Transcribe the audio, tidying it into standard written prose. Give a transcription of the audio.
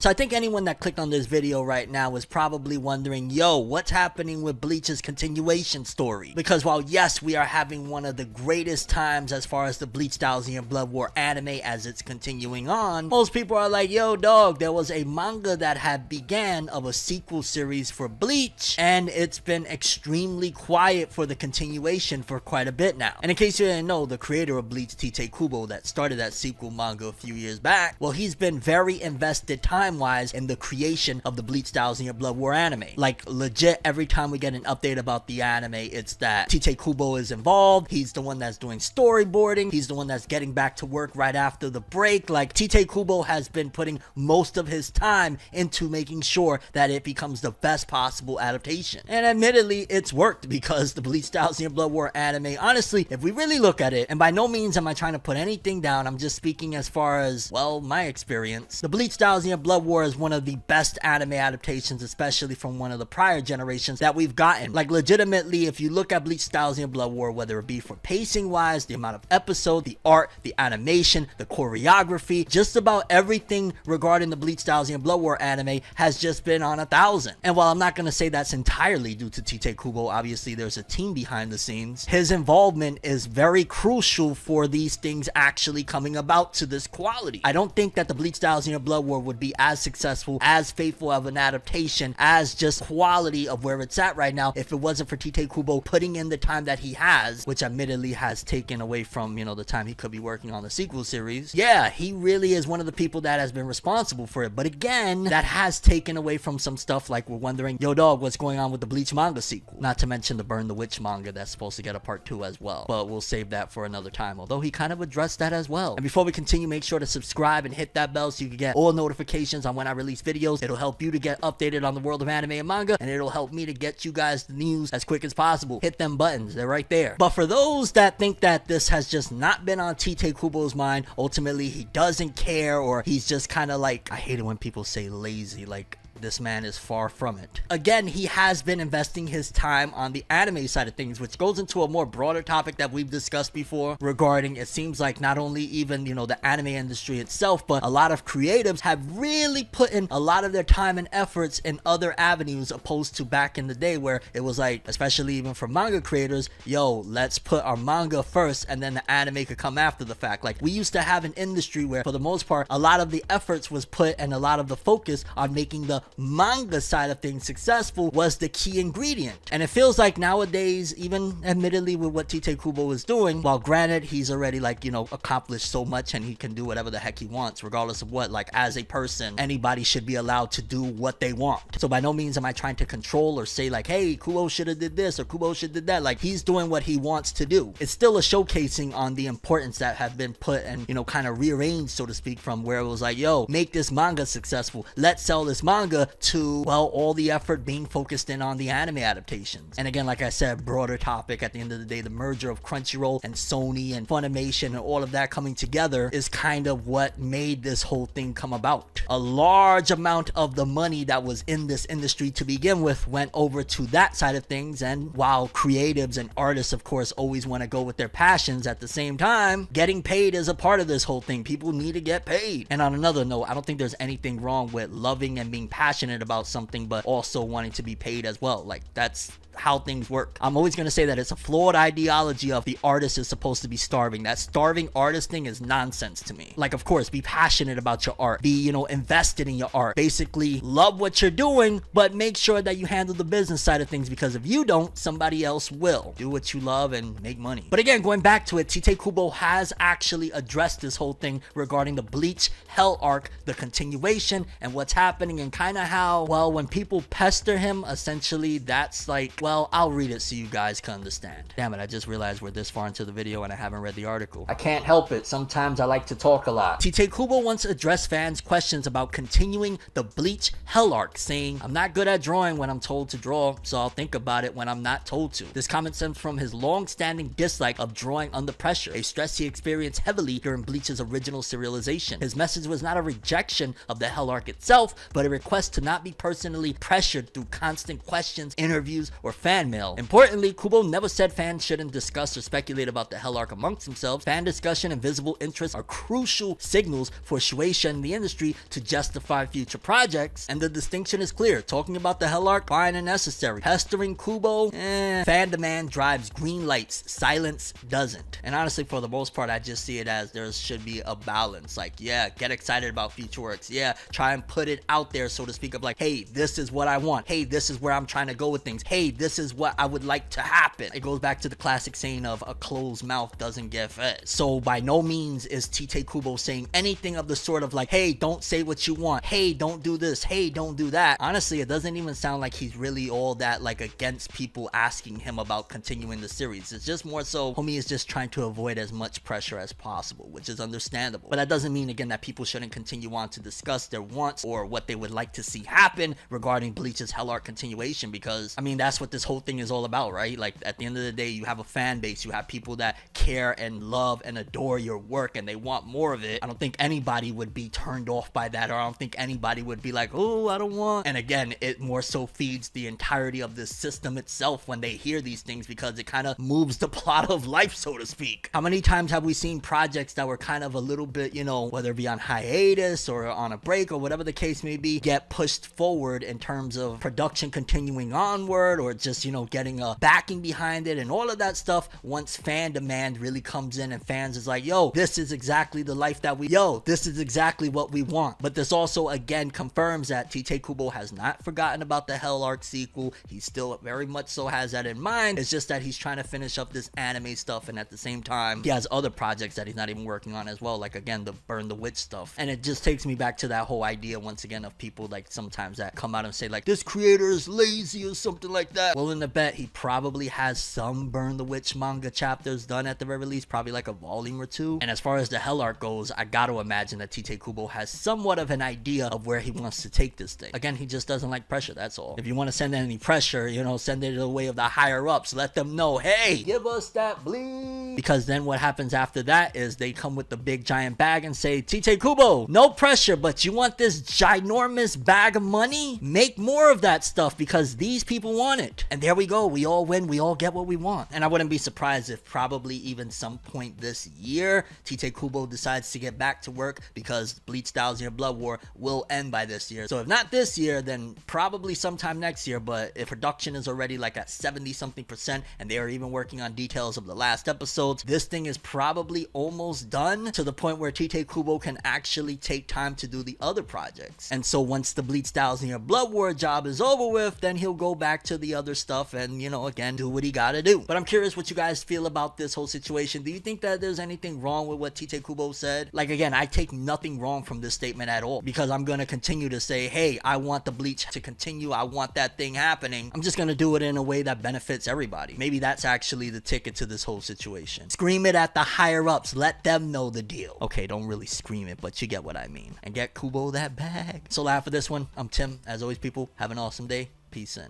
So I think anyone that clicked on this video right now is probably wondering, yo, what's happening with Bleach's continuation story? Because while yes, we are having one of the greatest times as far as the Bleach Thousand Blood War anime as it's continuing on, most people are like, yo dog, there was a manga that had began of a sequel series for Bleach, and it's been extremely quiet for the continuation for quite a bit now. And in case you didn't know, the creator of Bleach, Tite Kubo, that started that sequel manga a few years back, well, he's been very invested time-wise in the creation of the Bleach Thousand Blood War anime. Like, legit, every time we get an update about the anime, it's that Tite Kubo is involved, he's the one that's doing storyboarding, he's the one that's getting back to work right after the break. Like, Tite Kubo has been putting most of his time into making sure that it becomes the best possible adaptation. And admittedly, it's worked, because the Bleach Thousand Blood War anime, honestly, if we really look at it, and by no means am I trying to put anything down, I'm just speaking as far as, well, my experience. The Bleach Thousand Blood War is one of the best anime adaptations, especially from one of the prior generations that we've gotten. Like, legitimately, if you look at Bleach Thousand Blood War, whether it be for pacing wise, the amount of episodes, the art, the animation, the choreography, just about everything regarding the Bleach Thousand Blood War anime has just been on 1,000. And while I'm not going to say that's entirely due to Tite Kubo, obviously there's a team behind the scenes, his involvement is very crucial for these things actually coming about to this quality. I don't think that the Bleach Thousand Blood War would be as successful, as faithful of an adaptation, as just quality of where it's at right now if it wasn't for Tite Kubo putting in the time that he has, which admittedly has taken away from, you know, the time he could be working on the sequel series. Yeah, he really is one of the people that has been responsible for it, but again, that has taken away from some stuff. Like, we're wondering, yo dog, what's going on with the Bleach manga sequel? Not to mention the Burn the Witch manga that's supposed to get a part 2 as well, but we'll save that for another time, although he kind of addressed that as well. And before we continue, make sure to subscribe and hit that bell so you can get all notifications on when I release videos. It'll help you to get updated on the world of anime and manga, and it'll help me to get you guys the news as quick as possible. Hit them buttons, they're right there. But for those that think that this has just not been on Tite Kubo's mind, ultimately he doesn't care, or he's just kind of like, I hate it when people say lazy, like, this man is far from it. Again, he has been investing his time on the anime side of things, which goes into a more broader topic that we've discussed before regarding, it seems like, not only even, you know, the anime industry itself, but a lot of creatives have really put in a lot of their time and efforts in other avenues, opposed to back in the day where it was like, especially even for manga creators, yo, let's put our manga first and then the anime could come after the fact. Like, we used to have an industry where, for the most part, a lot of the efforts was put and a lot of the focus on making the manga side of things successful was the key ingredient. And it feels like nowadays, even admittedly with what Tite Kubo is doing, while granted he's already, like, you know, accomplished so much and he can do whatever the heck he wants regardless of what, like, as a person, anybody should be allowed to do what they want. So by no means am I trying to control or say like, hey, Kubo should have did this or Kubo should did that. Like, he's doing what he wants to do. It's still a showcasing on the importance that have been put and, you know, kind of rearranged, so to speak, from where it was like, yo, make this manga successful, let's sell this manga, to, well, all the effort being focused in on the anime adaptations. And again, like I said, broader topic at the end of the day, the merger of Crunchyroll and Sony and Funimation and all of that coming together is kind of what made this whole thing come about. A large amount of the money that was in this industry to begin with went over to that side of things, and while creatives and artists, of course, always want to go with their passions, at the same time, getting paid is a part of this whole thing. People need to get paid. And on another note, I don't think there's anything wrong with loving and being passionate about something, but also wanting to be paid as well. Like, that's how things work. I'm always going to say that it's a flawed ideology of the artist is supposed to be starving. That starving artist thing is nonsense to me. Like, of course, be passionate about your art, be, you know, invested in your art, basically love what you're doing, but make sure that you handle the business side of things, because if you don't, somebody else will. Do what you love and make money. But again, going back to it, Tite Kubo has actually addressed this whole thing regarding the Bleach Hell arc, the continuation, and what's happening, and kind of how, well, when people pester him, essentially that's like, well, I'll read it so you guys can understand. Damn it, I just realized we're this far into the video and I haven't read the article. I can't help it, sometimes I like to talk a lot. Tite Kubo once addressed fans' questions about continuing the Bleach Hell arc, saying, I'm not good at drawing when I'm told to draw, so I'll think about it when I'm not told to. This comment stems from his long-standing dislike of drawing under pressure, a stress he experienced heavily during Bleach's original serialization. His message was not a rejection of the Hell arc itself, but a request request to not be personally pressured through constant questions, interviews, or fan mail. Importantly, Kubo never said fans shouldn't discuss or speculate about the Hell Arc amongst themselves. Fan discussion and visible interest are crucial signals for Shueisha in the industry to justify future projects, and the distinction is clear. Talking about the Hell Arc, fine and necessary. Pestering Kubo, fan demand drives green lights, silence doesn't. And honestly, for the most part, I just see it as there should be a balance. Like, yeah, get excited about future works. Yeah, try and put it out there, so to speak, of like, hey, this is what I want. Hey, this is where I'm trying to go with things. Hey, this is what I would like to happen. It goes back to the classic saying of a closed mouth doesn't get fed. So by no means is Tite Kubo saying anything of the sort of like, hey, don't say what you want. Hey, don't do this. Hey, don't do that. Honestly, it doesn't even sound like he's really all that like against people asking him about continuing the series. It's just more so homie is just trying to avoid as much pressure as possible, which is understandable. But that doesn't mean, again, that people shouldn't continue on to discuss their wants or what they would like to see happen regarding Bleach's Hell Arc continuation, because I mean, that's what this whole thing is all about, right? Like, at the end of the day, you have a fan base, you have people that care and love and adore your work, and they want more of it. I don't think anybody would be turned off by that, or I don't think anybody would be like, oh, I don't want. And again, it more so feeds the entirety of this system itself when they hear these things, because it kind of moves the plot of life, so to speak. How many times have we seen projects that were kind of a little bit, you know, whether it be on hiatus or on a break or whatever the case may be, get pushed forward in terms of production continuing onward, or just, you know, getting a backing behind it and all of that stuff, once fan demand really comes in and fans is like, yo, this is exactly the life that this is exactly what we want. But this also again confirms that Tite Kubo has not forgotten about the Hell Arc sequel. He still very much so has that in mind. It's just that he's trying to finish up this anime stuff, and at the same time he has other projects that he's not even working on as well, like again the Burn the Witch stuff. And it just takes me back to that whole idea once again of people like sometimes that come out and say like, this creator is lazy or something like that. Willing to bet he probably has some Burn the Witch manga chapters done at the very least, probably like a volume or two. And as far as the Hell Arc goes, I gotta imagine that Tite Kubo has somewhat of an idea of where he wants to take this thing. Again, he just doesn't like pressure, that's all. If you want to send any pressure, you know, send it the way of the higher ups. Let them know, hey, give us that bleed. Because then what happens after that is they come with the big giant bag and say, Tite Kubo, no pressure, but you want this ginormous bag of money? Make more of that stuff, because these people want it. And there we go. We all win. We all get what we want. And I wouldn't be surprised if probably even some point this year, Tite Kubo decides to get back to work, because Bleach Thousand Year Blood War will end by this year. So if not this year, then probably sometime next year. But if production is already like at 70-something% and they are even working on details of the last episodes, this thing is probably almost done, to the point where Tite Kubo can actually take time to do the other projects. And so once the Bleach Thousand Year Blood War job is over with, then he'll go back to the other stuff and, you know, again, do what he gotta do. But I'm curious what you guys feel about this whole situation. Do you think that there's anything wrong with what Tite Kubo said? Like, again, I take nothing wrong from this statement at all, because I'm gonna continue to say, hey, I want the Bleach to continue. I want that thing happening. I'm just gonna do it in a way that benefits everybody. Maybe that's actually the ticket to this whole situation. Scream it at the higher ups. Let them know the deal. Okay, don't really scream it, but you get what I mean. And get Kubo that bag. So laugh for this one. I'm Tim. As always, people, have an awesome day. Peace in.